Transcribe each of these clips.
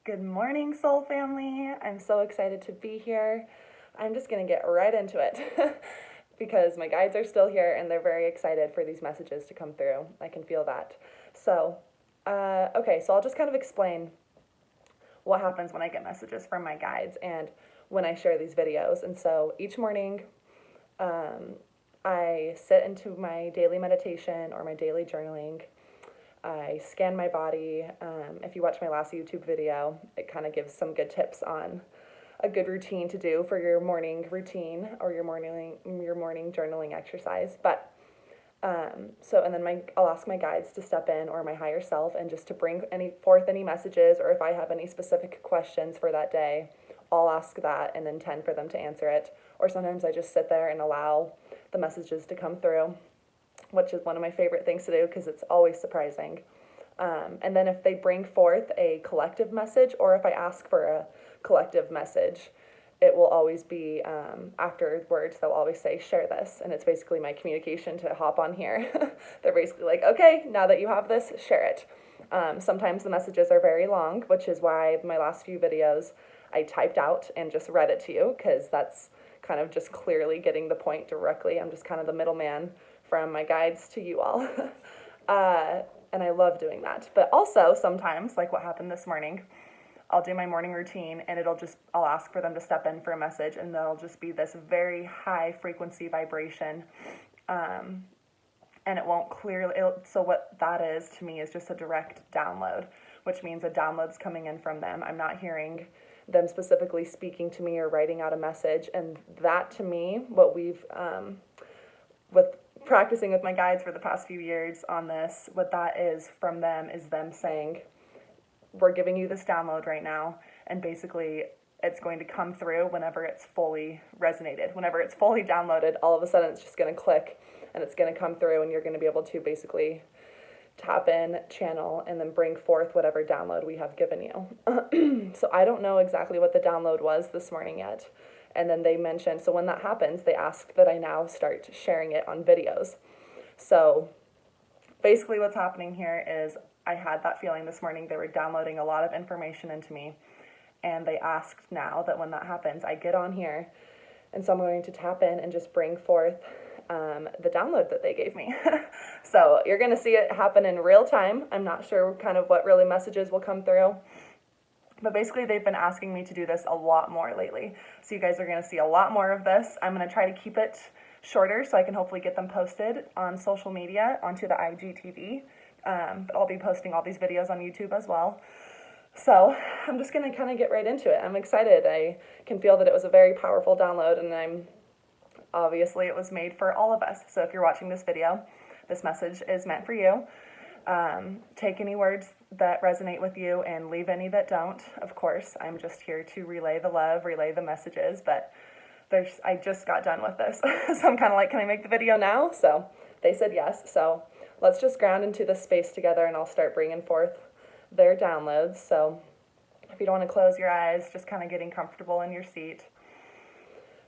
Good morning, soul family. I'm so excited to be here. I'm just going to get right into it because my guides are still here and they're very excited for these messages to come through. I can feel that. So I'll just kind of explain what happens when I get messages from my guides and when I share these videos. And so each morning, I sit into my daily meditation or my daily journaling. I scan my body. If you watch my last YouTube video, it kind of gives some good tips on a good routine to do for your morning routine or your morning journaling exercise. But and then I'll ask my guides to step in or my higher self and just to bring forth any messages, or if I have any specific questions for that day, I'll ask that and intend for them to answer it. Or sometimes I just sit there and allow the messages to come through, which is one of my favorite things to do because it's always surprising. And then if they bring forth a collective message, or if I ask for a collective message, it will always be afterwards, they'll always say, share this. And it's basically my communication to hop on here. They're basically like, okay, now that you have this, share it. Sometimes the messages are very long, which is why my last few videos I typed out and just read it to you, because that's kind of just clearly getting the point directly. I'm just kind of the middleman from my guides to you all. And I love doing that. But also sometimes, like what happened this morning, I'll do my morning routine and I'll ask for them to step in for a message, and there'll just be this very high frequency vibration. And it won't clearly, so what that is to me is just a direct download, which means a download's coming in from them. I'm not hearing them specifically speaking to me or writing out a message. And that to me, what we've, with practicing with my guides for the past few years on this, what that is from them is them saying, we're giving you this download right now, and basically it's going to come through whenever it's fully resonated. Whenever it's fully downloaded, all of a sudden it's just going to click and it's going to come through, and you're going to be able to basically tap in, channel, and then bring forth whatever download we have given you. So I don't know exactly what the download was this morning yet. And then they mentioned, so when that happens, they ask that I now start sharing it on videos. So basically what's happening here is I had that feeling this morning. They were downloading a lot of information into me. And they asked now that when that happens, I get on here. And so I'm going to tap in and just bring forth the download that they gave me. So you're going to see it happen in real time. I'm not sure kind of what really messages will come through. But basically, they've been asking me to do this a lot more lately. So you guys are going to see a lot more of this. I'm going to try to keep it shorter so I can hopefully get them posted on social media onto the IGTV. But I'll be posting all these videos on YouTube as well. So I'm just going to kind of get right into it. I'm excited. I can feel that it was a very powerful download, and obviously it was made for all of us. So if you're watching this video, this message is meant for you. Take any words that resonate with you and leave any that don't. Of course, I'm just here to relay the love, relay the messages, but I just got done with this. So I'm kind of like, can I make the video now? So they said yes. So let's just ground into this space together, and I'll start bringing forth their downloads. So if you don't want to close your eyes, just kind of getting comfortable in your seat,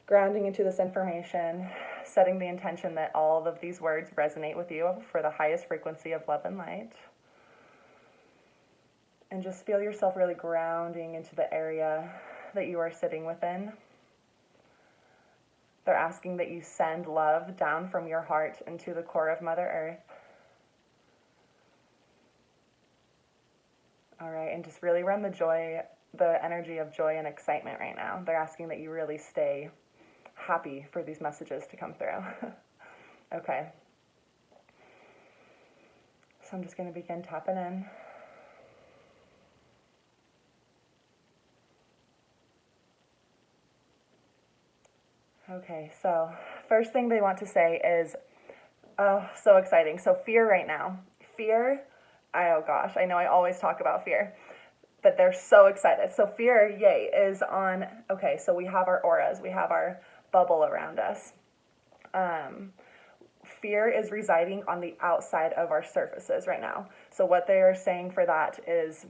grounding into this information, setting the intention that all of these words resonate with you for the highest frequency of love and light. And just feel yourself really grounding into the area that you are sitting within. They're asking that you send love down from your heart into the core of Mother Earth. All right, and just really run the energy of joy and excitement right now. They're asking that you really stay happy for these messages to come through. Okay. So I'm just going to begin tapping in. Okay, so first thing they want to say is, oh, so exciting. So fear right now. Fear, oh gosh, I know I always talk about fear, but they're so excited. So fear, yay, is on, okay, so we have our auras, we have our bubble around us. Fear is residing on the outside of our surfaces right now. So what they are saying for that is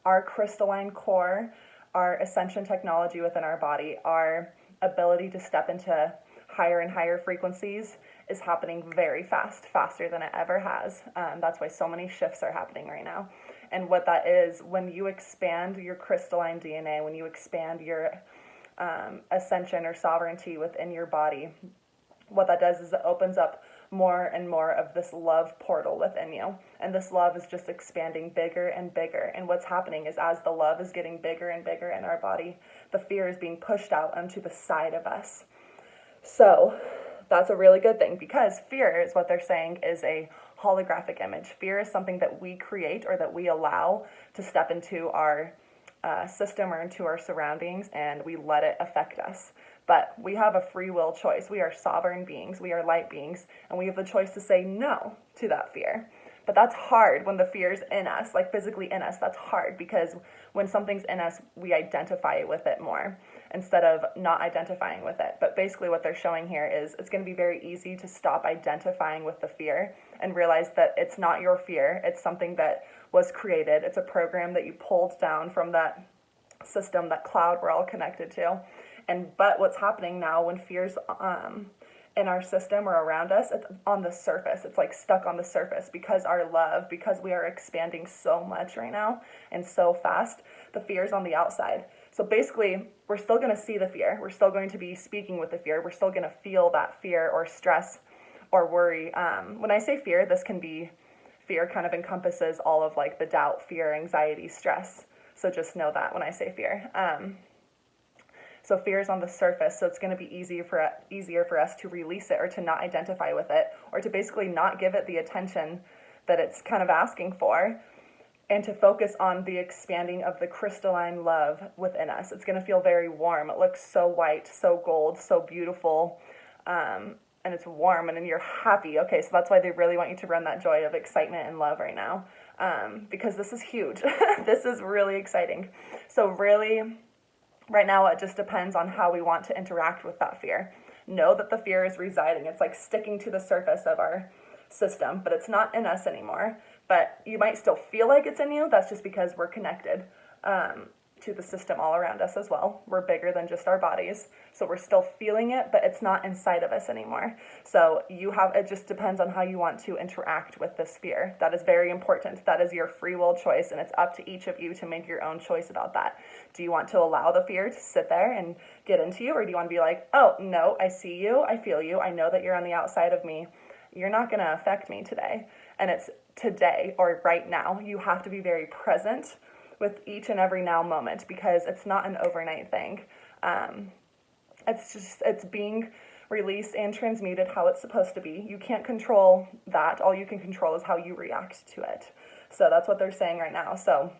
our crystalline core, our ascension technology within our body, our ability to step into higher and higher frequencies is happening very fast, faster than it ever has. That's why so many shifts are happening right now. And what that is, when you expand your crystalline DNA, when you expand your ascension or sovereignty within your body, what that does is it opens up more and more of this love portal within you. And this love is just expanding bigger and bigger. And what's happening is as the love is getting bigger and bigger in our body, the fear is being pushed out onto the side of us. So that's a really good thing, because fear is what they're saying is a holographic image. Fear is something that we create or that we allow to step into our system or into our surroundings, and we let it affect us. But we have a free will choice. We are sovereign beings. We are light beings, and we have the choice to say no to that fear. But that's hard when the fear's in us, like physically in us. That's hard because when something's in us, we identify with it more instead of not identifying with it. But basically what they're showing here is it's going to be very easy to stop identifying with the fear and realize that it's not your fear. It's something that was created. It's a program that you pulled down from that system, that cloud we're all connected to. But what's happening now when fear's in our system or around us, it's on the surface. It's like stuck on the surface because because we are expanding so much right now and so fast, the fear's on the outside. So basically, we're still going to see the fear. We're still going to be speaking with the fear. We're still going to feel that fear or stress or worry. When I say fear, fear kind of encompasses all of like the doubt, fear, anxiety, stress. So just know that when I say fear. So fear is on the surface, so it's going to be easier for us to release it or to not identify with it or to basically not give it the attention that it's kind of asking for and to focus on the expanding of the crystalline love within us. It's going to feel very warm. It looks so white, so gold, so beautiful, and it's warm and then you're happy. Okay, so that's why they really want you to run that joy of excitement and love right now, because this is huge. This is really exciting. So really, right now, it just depends on how we want to interact with that fear. Know that the fear is residing. It's like sticking to the surface of our system, but it's not in us anymore. But you might still feel like it's in you. That's just because we're connected to the system all around us as well. We're bigger than just our bodies. So we're still feeling it, but it's not inside of us anymore. So it just depends on how you want to interact with this fear. That is very important. That is your free will choice, and it's up to each of you to make your own choice about that. Do you want to allow the fear to sit there and get into you, or do you want to be like, oh, no, I see you, I feel you, I know that you're on the outside of me. You're not going to affect me today. And it's today or right now. You have to be very present with each and every now moment because it's not an overnight thing. It's being released and transmuted how it's supposed to be. You can't control that. All you can control is how you react to it. So that's what they're saying right now. So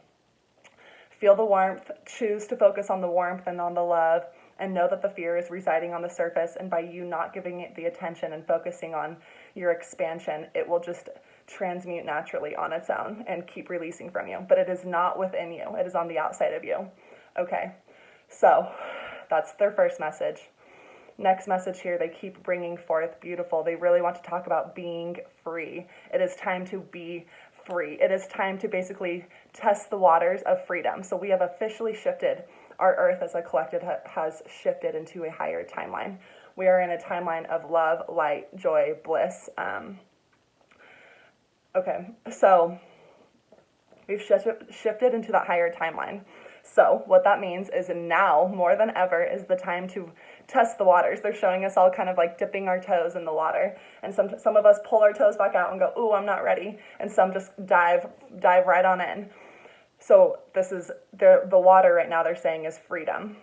feel the warmth, choose to focus on the warmth and on the love, and know that the fear is residing on the surface. And by you not giving it the attention and focusing on your expansion, it will just transmute naturally on its own and keep releasing from you. But it is not within you. It is on the outside of you. Okay, so that's their first message. Next message here, they keep bringing forth beautiful. They really want to talk about being free. It is time to be free. It is time to basically test the waters of freedom. So we have officially shifted. Our earth as a collective has shifted into a higher timeline. We are in a timeline of love, light, joy, bliss. Okay, so we've shifted into that higher timeline. So what that means is now, more than ever, is the time to test the waters. They're showing us all kind of like dipping our toes in the water. And some of us pull our toes back out and go, ooh, I'm not ready. And some just dive right on in. So this is the water right now they're saying is freedom.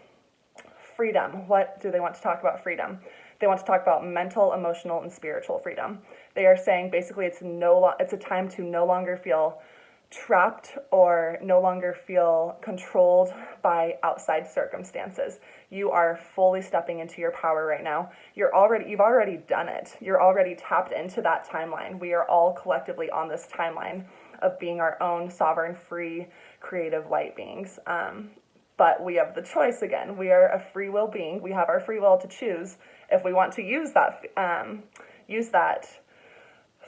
Freedom. What do they want to talk about freedom? They want to talk about mental, emotional, and spiritual freedom. They are saying basically it's a time to no longer feel trapped or no longer feel controlled by outside circumstances. You are fully stepping into your power right now. You've already done it. You're already tapped into that timeline. We are all collectively on this timeline of being our own sovereign, free, creative light beings. But we have the choice again. We are a free will being. We have our free will to choose if we want to use that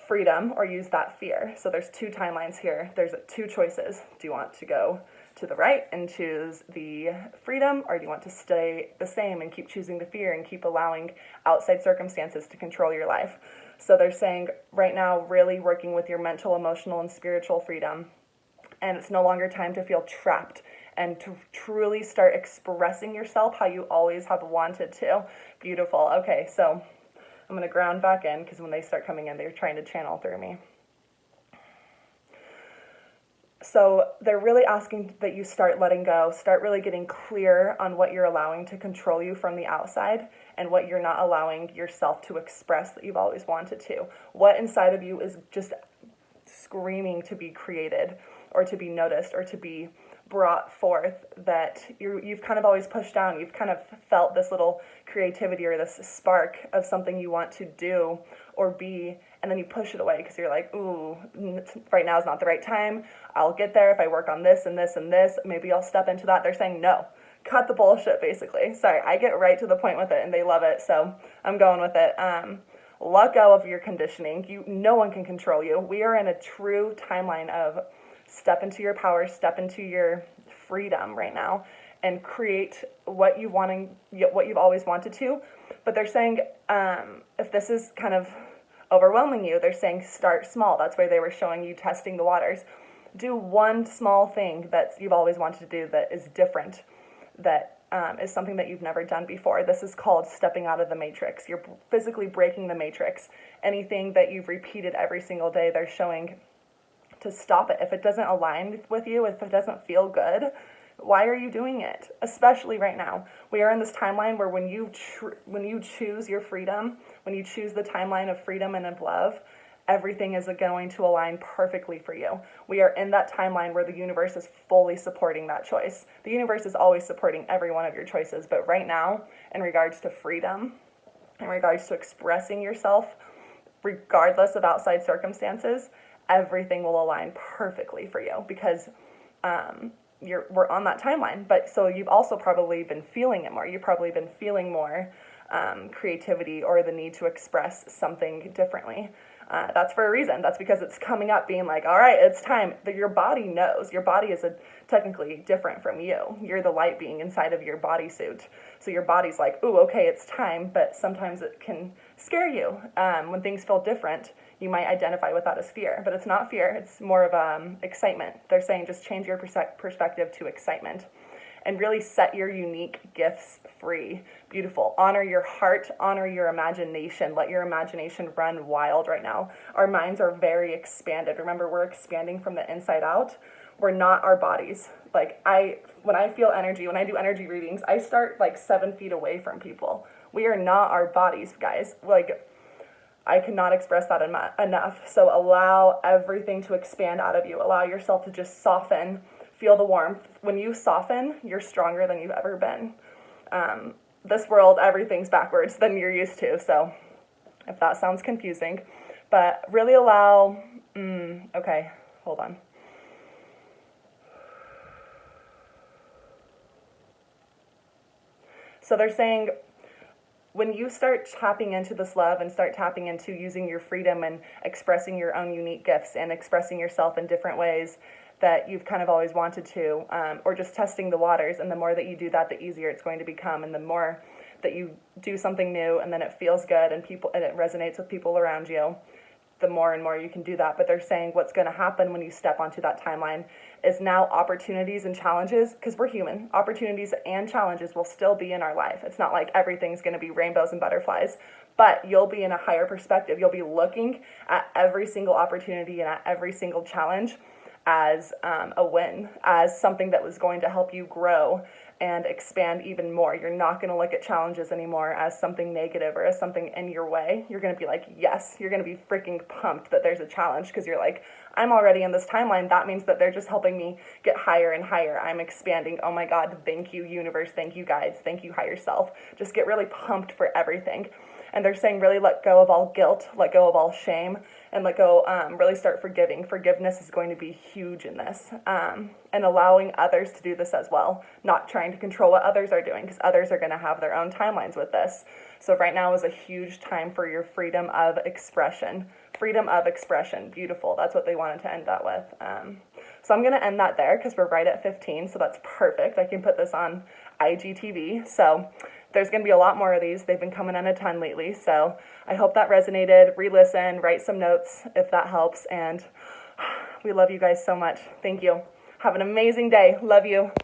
freedom or use that fear. So there's two timelines here. There's two choices. Do you want to go to the right and choose the freedom, or do you want to stay the same and keep choosing the fear and keep allowing outside circumstances to control your life? So they're saying right now, really working with your mental, emotional, and spiritual freedom And it's no longer time to feel trapped and to truly start expressing yourself how you always have wanted to. Beautiful. Okay, so I'm going to ground back in because when they start coming in, they're trying to channel through me. So they're really asking that you start letting go, start really getting clear on what you're allowing to control you from the outside and what you're not allowing yourself to express that you've always wanted to. What inside of you is just screaming to be created or to be noticed or to be brought forth that you've kind of always pushed down. You've kind of felt this little creativity or this spark of something you want to do or be, and then you push it away because you're like, ooh, right now is not the right time. I'll get there if I work on this and this and this. Maybe I'll step into that. They're saying no. Cut the bullshit, basically. Sorry, I get right to the point with it, and they love it, so I'm going with it. Let go of your conditioning. No one can control you. We are in a true timeline of step into your power, step into your freedom right now, and create what you've always wanted to. But they're saying, if this is kind of overwhelming you, they're saying start small. That's why they were showing you testing the waters. Do one small thing that you've always wanted to do that is different, that is something that you've never done before. This is called stepping out of the matrix. You're physically breaking the matrix. Anything that you've repeated every single day, they're showing to stop it. If it doesn't align with you, if it doesn't feel good, why are you doing it? Especially right now. We are in this timeline where when you choose your freedom, when you choose the timeline of freedom and of love, everything is going to align perfectly for you. We are in that timeline where the universe is fully supporting that choice. The universe is always supporting every one of your choices, but right now, in regards to freedom, in regards to expressing yourself, regardless of outside circumstances, everything will align perfectly for you because we're on that timeline. But so you've also probably been feeling it more. You've probably been feeling more creativity or the need to express something differently. That's for a reason. That's because it's coming up being like, all right, it's time. Your body knows. Your body is technically different from you. You're the light being inside of your bodysuit. So your body's like, ooh, okay, it's time. But sometimes it can scare you. When things feel different, you might identify with that as fear. But it's not fear. It's more of excitement. They're saying just change your perspective to excitement. And really set your unique gifts free. Beautiful. Honor your heart. Honor your imagination. Let your imagination run wild right now. Our minds are very expanded. Remember, we're expanding from the inside out. We're not our bodies. Like when I feel energy, when I do energy readings, I start like 7 feet away from people. We are not our bodies, guys. Like, I cannot express that enough. So allow everything to expand out of you. Allow yourself to just soften. Feel the warmth. When you soften, you're stronger than you've ever been. This world, everything's backwards than you're used to. So if that sounds confusing, but really allow, okay, hold on. So they're saying, when you start tapping into this love and start tapping into using your freedom and expressing your own unique gifts and expressing yourself in different ways that you've kind of always wanted to, or just testing the waters, and the more that you do that, the easier it's going to become, and the more that you do something new and then it feels good and it resonates with people around you, the more and more you can do that. But they're saying what's going to happen when you step onto that timeline is now opportunities and challenges, because we're human, opportunities and challenges will still be in our life. It's not like everything's going to be rainbows and butterflies, but you'll be in a higher perspective. You'll be looking at every single opportunity and at every single challenge as a win, as something that was going to help you grow and expand even more. You're not going to look at challenges anymore as something negative or as something in your way. You're going to be like, yes, you're going to be freaking pumped that there's a challenge, because you're like, I'm already in this timeline. That means that they're just helping me get higher and higher. I'm expanding. Oh my God, thank you, universe. Thank you, guides. Thank you, higher self. Just get really pumped for everything. And they're saying really let go of all guilt, let go of all shame, and let go, really start forgiving. Forgiveness is going to be huge in this. And allowing others to do this as well. Not trying to control what others are doing, because others are going to have their own timelines with this. So right now is a huge time for your freedom of expression. Freedom of expression. Beautiful. That's what they wanted to end that with. So I'm going to end that there because we're right at 15. So that's perfect. I can put this on IGTV. So there's going to be a lot more of these. They've been coming in a ton lately. So I hope that resonated. Re-listen, write some notes if that helps. And We love you guys so much. Thank you. Have an amazing day. Love you.